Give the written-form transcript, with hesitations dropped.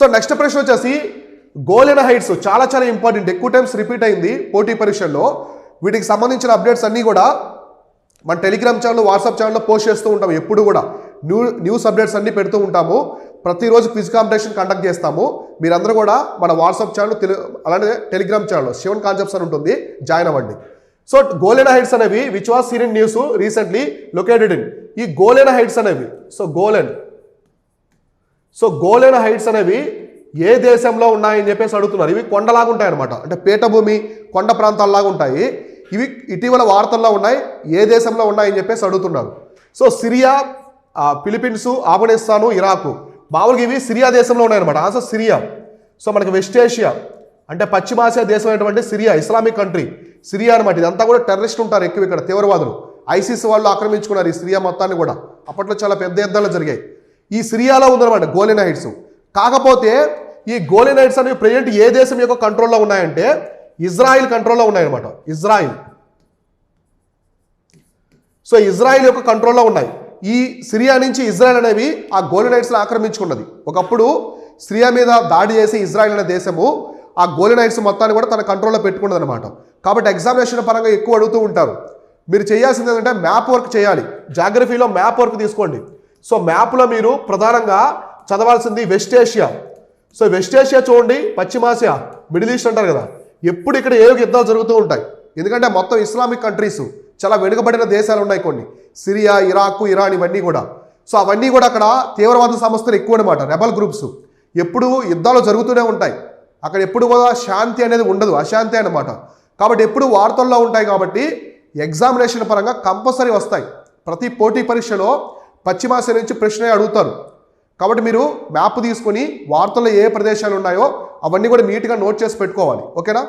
So next ప్రశ్న వచ్చేసి golden heights చాలా చాలా ఇంపార్టెంట్, ఎక్కువ టైమ్స్ రిపీట్ అయింది పోటీ పరీక్షల్లో. వీటికి సంబంధించిన అప్డేట్స్ అన్నీ కూడా మన టెలిగ్రామ్ ఛానల్, వాట్సాప్ ఛానల్లో పోస్ట్ చేస్తూ ఉంటాము. ఎప్పుడు కూడా న్యూస్ అప్డేట్స్ అన్నీ పెడుతూ ఉంటాము. ప్రతిరోజు క్విజ్ కాంపిటీషన్ కండక్ట్ చేస్తాము. మీరందరూ కూడా మన వాట్సాప్ ఛానల్ అలానే టెలిగ్రామ్ ఛానల్ శివన్ కాన్సెప్ట్స్ అని ఉంటుంది, జాయిన్ అవ్వండి. సో గోల్డెన్ హైట్స్ అనేవి which was seen in news recently located in, ఈ గోల్డెన్ హైట్స్ అనేవి గోల్డెన్ హైట్స్ అనేవి ఏ దేశంలో ఉన్నాయని చెప్పేసి అడుగుతున్నారు. ఇవి కొండలాగా ఉంటాయి అనమాట, అంటే పీఠభూమి కొండ ప్రాంతాల్లాగా ఉంటాయి. ఇవి ఇటీవల వార్తల్లో ఉన్నాయి, ఏ దేశంలో ఉన్నాయని చెప్పేసి అడుగుతున్నారు. So Syria, Philippines, Afghanistan, Iraq, మామూలుగా ఇవి సిరియా దేశంలో ఉన్నాయన్నమాట. Answer Syria. సో మనకి వెస్ట్ ఏషియా అంటే పశ్చిమాసియా దేశం అయినటువంటి సిరియా, ఇస్లామిక్ కంట్రీ సిరియా అనమాట. ఇదంతా కూడా టెర్రరిస్ట్ ఉంటారు ఎక్కువ ఇక్కడ, తీవ్రవాదులు. ఐసిస్ వాళ్ళు ఆక్రమించుకున్నారు ఈ సిరియా మొత్తాన్ని కూడా. అప్పట్లో చాలా పెద్ద యుద్ధాలు జరిగాయి. ఈ సిరియాలో ఉందన్నమాట గోల్డెన్ హైట్స్. కాకపోతే ఈ గోల్డెన్ హైట్స్ అనేవి ప్రజెంట్ ఏ దేశం యొక్క కంట్రోల్లో ఉన్నాయంటే ఇజ్రాయిల్ కంట్రోల్లో ఉన్నాయన్నమాట. ఇజ్రాయిల్. సో ఇజ్రాయిల్ యొక్క కంట్రోల్లో ఉన్నాయి. ఈ సిరియా నుంచి ఇజ్రాయెల్ అనేవి ఆ గోల్డెన్ హైట్స్ని ఆక్రమించుకున్నది. ఒకప్పుడు సిరియా మీద దాడి చేసి ఇజ్రాయెల్ అనే దేశము ఆ గోల్డెన్ హైట్స్ మొత్తాన్ని కూడా తన కంట్రోల్లో పెట్టుకున్నది అనమాట. కాబట్టి ఎగ్జామినేషన్ పరంగా ఎక్కువ అడుగుతూ ఉంటారు. మీరు చేయాల్సింది ఏంటంటే మ్యాప్ వర్క్ చేయాలి. జాగ్రఫీలో మ్యాప్ వర్క్ తీసుకోండి. సో మ్యాప్లో మీరు ప్రధానంగా చదవాల్సింది West Asia. So West Asia చూడండి, పశ్చిమాసియా, మిడిల్ ఈస్ట్ అంటారు కదా, ఎప్పుడు ఇక్కడ ఏదో యుద్ధాలు జరుగుతూ ఉంటాయి. ఎందుకంటే మొత్తం ఇస్లామిక్ కంట్రీస్, చాలా వెనుకబడిన దేశాలు ఉన్నాయి కొన్ని, సిరియా, ఇరాక్, ఇరాన్, ఇవన్నీ కూడా. సో అవన్నీ కూడా అక్కడ తీవ్రవాద సంస్థలు ఎక్కువ అనమాట, రెబల్ గ్రూప్స్. ఎప్పుడు యుద్ధాలు జరుగుతూనే ఉంటాయి అక్కడ, ఎప్పుడు కూడా శాంతి అనేది ఉండదు, అశాంతి అన్నమాట. కాబట్టి ఎప్పుడు వార్తల్లో ఉంటాయి. కాబట్టి ఎగ్జామినేషన్ పరంగా కంపల్సరీ వస్తాయి. ప్రతి పోటీ పరీక్షలో పశ్చిమాసియా నుంచి ప్రశ్న అడుగుతారు. కాబట్టి మీరు మ్యాప్ తీసుకొని వార్తల్లో ఏ ప్రదేశాలు ఉన్నాయో అవన్నీ కూడా నీట్గా నోట్ చేసి పెట్టుకోవాలి. ఓకేనా?